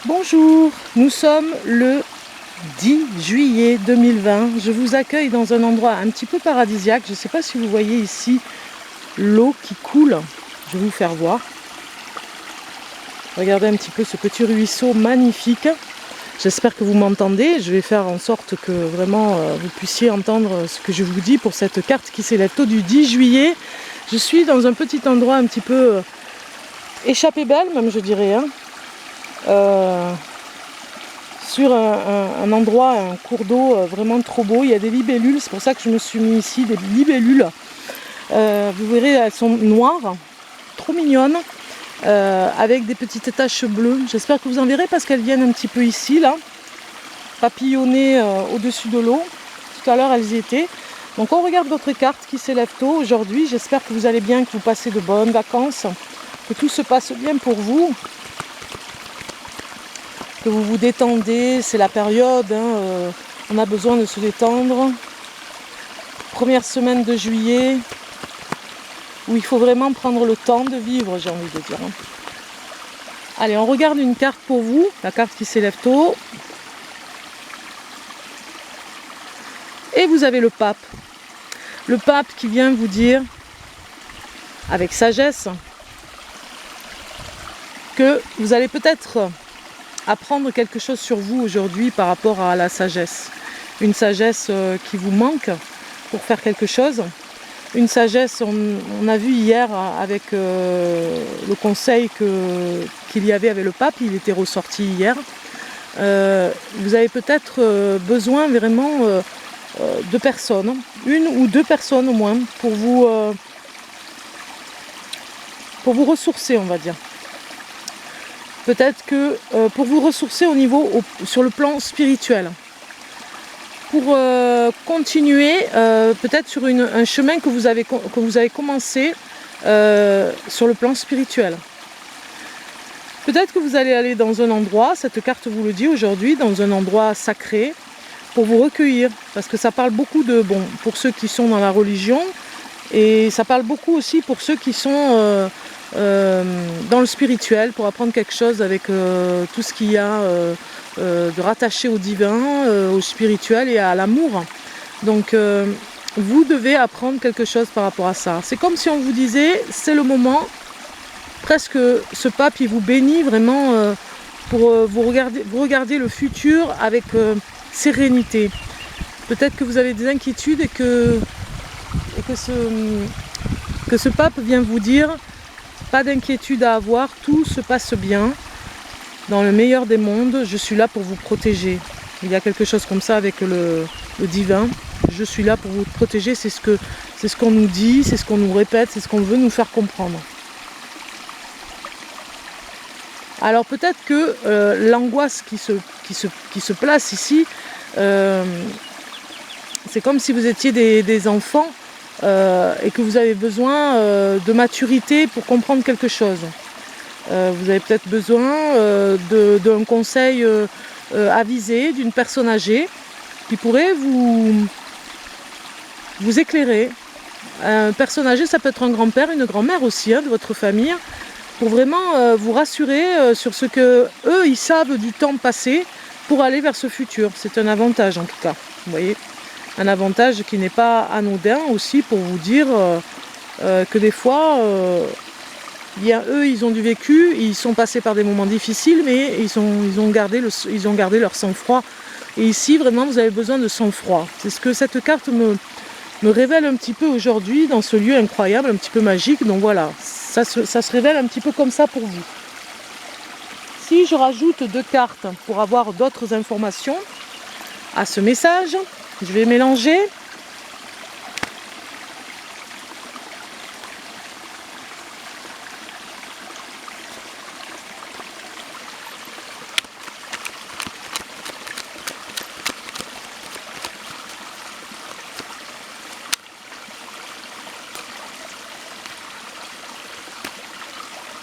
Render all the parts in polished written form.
Bonjour, nous sommes le 10 juillet 2020. Je vous accueille dans un endroit un petit peu paradisiaque. Je ne sais pas si vous voyez ici l'eau qui coule. Je vais vous faire voir. Regardez un petit peu ce petit ruisseau magnifique. J'espère que vous m'entendez. Je vais faire en sorte que vraiment vous puissiez entendre ce que je vous dis pour cette carte qui s'élève tôt du 10 juillet. Je suis dans un petit endroit un petit peu échappé belle, même je dirais. Sur un endroit, un cours d'eau vraiment trop beau. Il y a des libellules, c'est pour ça que je me suis mis ici, des libellules. Vous verrez, elles sont noires, trop mignonnes, avec des petites taches bleues. J'espère que vous en verrez parce qu'elles viennent un petit peu ici, là, papillonner au-dessus de l'eau. Tout à l'heure, elles y étaient. Donc on regarde votre carte qui s'élève tôt aujourd'hui. J'espère que vous allez bien, que vous passez de bonnes vacances, que tout se passe bien pour vous. Que vous vous détendez, c'est la période, on a besoin de se détendre. Première semaine de juillet, où il faut vraiment prendre le temps de vivre, j'ai envie de dire. Allez, on regarde une carte pour vous, la carte qui s'élève tôt. Et vous avez le pape. Le pape qui vient vous dire, avec sagesse, que vous allez peut-être apprendre quelque chose sur vous aujourd'hui par rapport à la sagesse. Une sagesse qui vous manque pour faire quelque chose. Une sagesse, on a vu hier avec le conseil qu'il y avait avec le pape, il était ressorti hier. Vous avez peut-être besoin vraiment de personnes, une ou deux personnes au moins, pour vous ressourcer, on va dire. Peut-être que pour vous ressourcer sur le plan spirituel, pour continuer peut-être sur un chemin que vous avez commencé sur le plan spirituel. Peut-être que vous allez aller dans un endroit, cette carte vous le dit aujourd'hui, dans un endroit sacré, pour vous recueillir, parce que ça parle beaucoup pour ceux qui sont dans la religion, et ça parle beaucoup aussi pour ceux qui sont dans le spirituel, pour apprendre quelque chose avec tout ce qu'il y a de rattaché au divin, au spirituel et à l'amour. Donc vous devez apprendre quelque chose par rapport à ça. C'est comme si on vous disait, c'est le moment, presque ce pape il vous bénit vraiment pour vous regarder le futur avec sérénité. Peut-être que vous avez des inquiétudes et que ce pape vient vous dire, pas d'inquiétude à avoir, tout se passe bien. Dans le meilleur des mondes, je suis là pour vous protéger. Il y a quelque chose comme ça avec le divin. Je suis là pour vous protéger, c'est ce qu'on nous dit, c'est ce qu'on nous répète, c'est ce qu'on veut nous faire comprendre. Alors peut-être que l'angoisse qui se place ici, c'est comme si vous étiez des enfants et que vous avez besoin de maturité pour comprendre quelque chose. Vous avez peut-être besoin d'un conseil avisé, d'une personne âgée qui pourrait vous éclairer. Un personne âgée, ça peut être un grand-père, une grand-mère aussi de votre famille, pour vraiment vous rassurer sur ce que eux ils savent du temps passé pour aller vers ce futur. C'est un avantage en tout cas, vous voyez. Un avantage qui n'est pas anodin aussi pour vous dire que des fois, eux ils ont du vécu, ils sont passés par des moments difficiles, mais ils ont gardé leur sang-froid. Et ici vraiment vous avez besoin de sang-froid. C'est ce que cette carte me révèle un petit peu aujourd'hui dans ce lieu incroyable, un petit peu magique. Donc voilà, ça se révèle un petit peu comme ça pour vous. Si je rajoute 2 cartes pour avoir d'autres informations à ce message, je vais mélanger.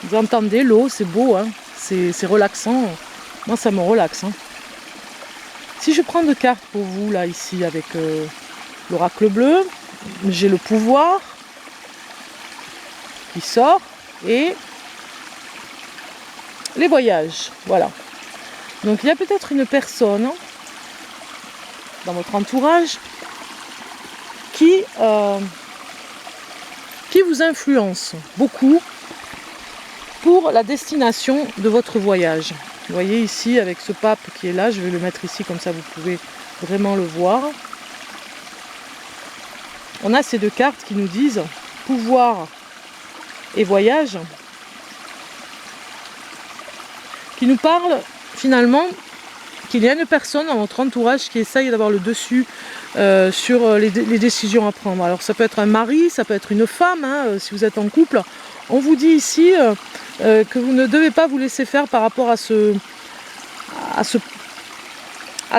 Vous entendez l'eau, c'est beau, hein, c'est relaxant. Moi, ça me relaxe. Hein. Si je prends 2 cartes pour vous, là, ici, avec l'oracle bleu, j'ai le pouvoir qui sort et les voyages. Voilà. Donc il y a peut-être une personne dans votre entourage qui vous influence beaucoup pour la destination de votre voyage. Vous voyez ici avec ce pape qui est là, je vais le mettre ici comme ça vous pouvez vraiment le voir. On a ces deux cartes qui nous disent pouvoir et voyage, qui nous parlent finalement qu'il y a une personne dans votre entourage qui essaye d'avoir le dessus sur les décisions à prendre. Alors ça peut être un mari, ça peut être une femme, hein, si vous êtes en couple. On vous dit ici que vous ne devez pas vous laisser faire par rapport à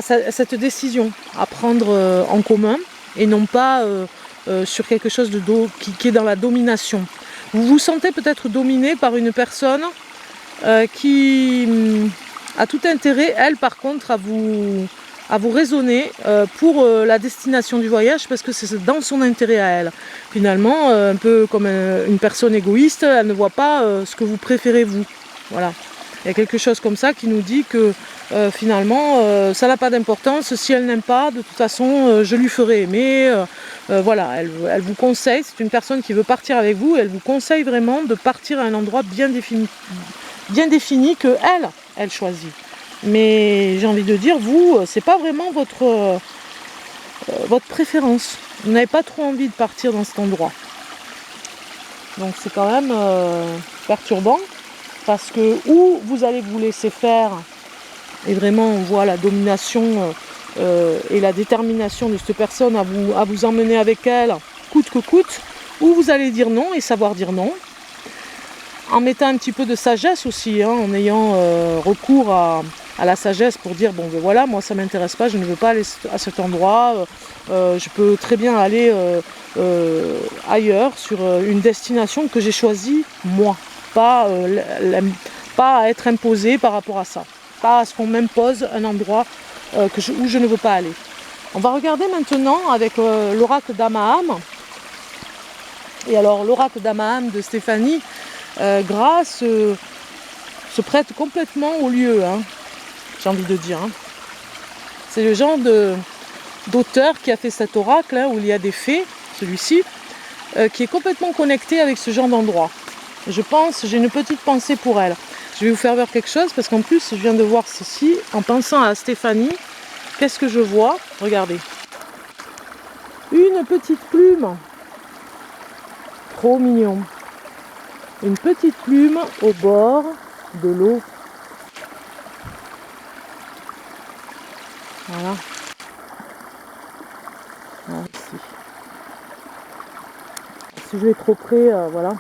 cette décision à prendre en commun et non pas sur quelque chose qui est dans la domination. Vous vous sentez peut-être dominé par une personne qui a tout intérêt, elle par contre, à vous raisonner pour la destination du voyage parce que c'est dans son intérêt à elle. Finalement, un peu comme une personne égoïste, elle ne voit pas ce que vous préférez vous. Voilà. Il y a quelque chose comme ça qui nous dit que finalement, ça n'a pas d'importance. Si elle n'aime pas, de toute façon, je lui ferai aimer. Voilà, elle vous conseille. C'est une personne qui veut partir avec vous. Elle vous conseille vraiment de partir à un endroit bien défini que elle choisit. Mais j'ai envie de dire, vous, c'est pas vraiment votre préférence. Vous n'avez pas trop envie de partir dans cet endroit. Donc c'est quand même perturbant. Parce que où vous allez vous laisser faire, et vraiment on voit la domination et la détermination de cette personne à vous emmener avec elle, coûte que coûte, ou vous allez dire non et savoir dire non, en mettant un petit peu de sagesse aussi, hein, en ayant recours à la sagesse pour dire bon ben voilà, moi ça m'intéresse pas, je ne veux pas aller à cet endroit, je peux très bien aller ailleurs sur une destination que j'ai choisie moi. Pas à être imposé par rapport à ça. Pas à ce qu'on m'impose un endroit où je ne veux pas aller. On va regarder maintenant avec l'oracle d'Amaham. Et alors l'oracle d'Amaham de Stéphanie Gras se prête complètement au lieu, hein, j'ai envie de dire. Hein. C'est le genre d'auteur qui a fait cet oracle, hein, où il y a des fées, celui-ci, qui est complètement connecté avec ce genre d'endroit. Je pense, j'ai une petite pensée pour elle. Je vais vous faire voir quelque chose parce qu'en plus, je viens de voir ceci. En pensant à Stéphanie, qu'est-ce que je vois? Regardez. Une petite plume. Trop mignon. Une petite plume au bord de l'eau. Voilà. Voilà ici. Si je vais trop près, voilà.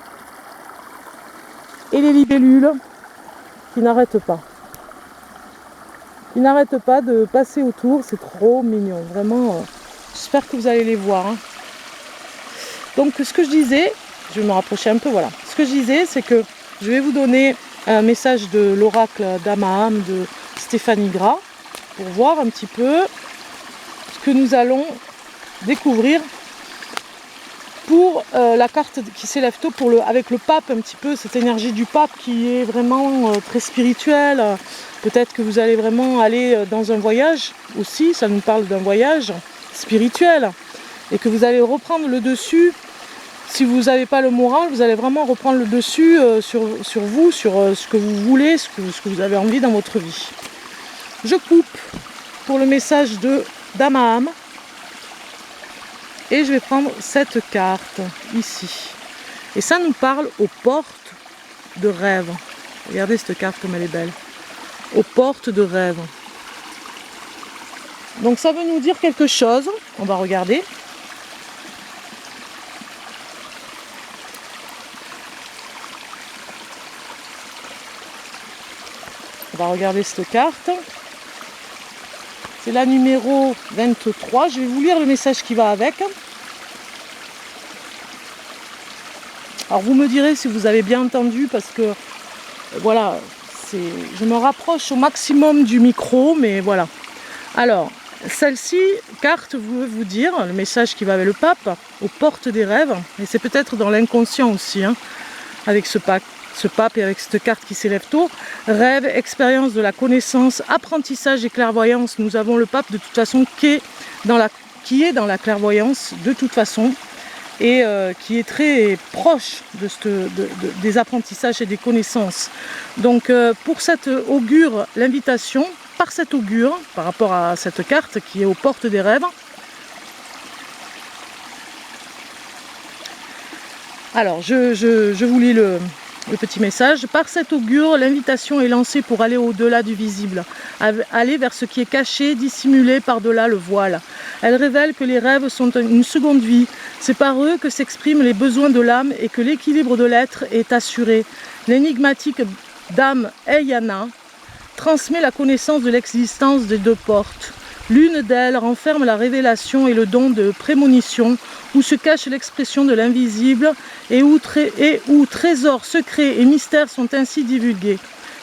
Et les libellules qui n'arrêtent pas. Qui n'arrêtent pas de passer autour, c'est trop mignon. Vraiment, j'espère que vous allez les voir. Hein. Donc ce que je disais, je vais me rapprocher un peu, voilà. Ce que je disais, c'est que je vais vous donner un message de l'oracle d'Amaham de Stéphanie Gras pour voir un petit peu ce que nous allons découvrir pour la carte qui s'élève tôt avec le pape, un petit peu cette énergie du pape qui est vraiment très spirituelle. Peut-être que vous allez vraiment aller dans un voyage aussi, ça nous parle d'un voyage spirituel, et que vous allez reprendre le dessus. Si vous n'avez pas le moral, vous allez vraiment reprendre le dessus sur vous, sur ce que vous voulez, ce que vous avez envie dans votre vie. Je coupe pour le message d'Amaham. Et je vais prendre cette carte ici. Et ça nous parle aux portes de rêve. Regardez cette carte comme elle est belle. Aux portes de rêve. Donc ça veut nous dire quelque chose. On va regarder. On va regarder cette carte. C'est la numéro 23. Je vais vous lire le message qui va avec. Alors vous me direz si vous avez bien entendu parce que voilà, je me rapproche au maximum du micro, mais voilà. Alors, celle-ci, carte, veut vous dire, le message qui va avec le pape, aux portes des rêves, et c'est peut-être dans l'inconscient aussi, hein, avec ce ce pape et avec cette carte qui s'élève tôt. Rêve, expérience de la connaissance, apprentissage et clairvoyance. Nous avons le pape de toute façon qui est dans la clairvoyance de toute façon et qui est très proche des apprentissages et des connaissances. Donc pour cette augure, l'invitation, par cette augure, par rapport à cette carte qui est aux portes des rêves. Alors je vous lis le petit message. Par cette augure, l'invitation est lancée pour aller au-delà du visible, aller vers ce qui est caché, dissimulé par-delà le voile. Elle révèle que les rêves sont une seconde vie. C'est par eux que s'expriment les besoins de l'âme et que l'équilibre de l'être est assuré. L'énigmatique dame Ayana transmet la connaissance de l'existence des deux portes. L'une d'elles renferme la révélation et le don de prémonition, où se cache l'expression de l'invisible et où trésors secrets et mystères sont ainsi divulgués.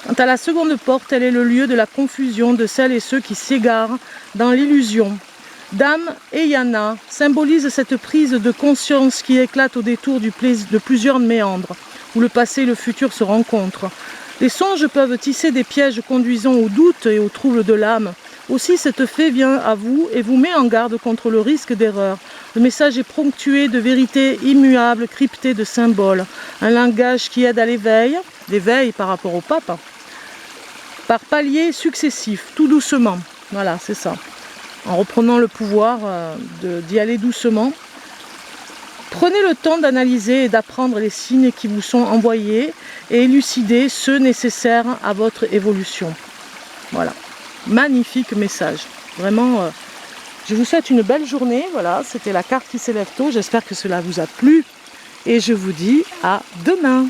Quant à la seconde porte, elle est le lieu de la confusion de celles et ceux qui s'égarent dans l'illusion. Dame Ayana symbolise cette prise de conscience qui éclate au détour de plusieurs méandres, où le passé et le futur se rencontrent. Les songes peuvent tisser des pièges conduisant au doute et au trouble de l'âme. Aussi, cette fée vient à vous et vous met en garde contre le risque d'erreur. Le message est ponctué de vérités immuables, cryptées de symboles. Un langage qui aide à l'éveil par rapport au pape, par paliers successifs, tout doucement. Voilà, c'est ça. En reprenant le pouvoir d'y aller doucement. Prenez le temps d'analyser et d'apprendre les signes qui vous sont envoyés et élucider ceux nécessaires à votre évolution. Voilà. Magnifique message. Vraiment, je vous souhaite une belle journée. Voilà, c'était la carte qui s'élève tôt. J'espère que cela vous a plu. Et je vous dis à demain.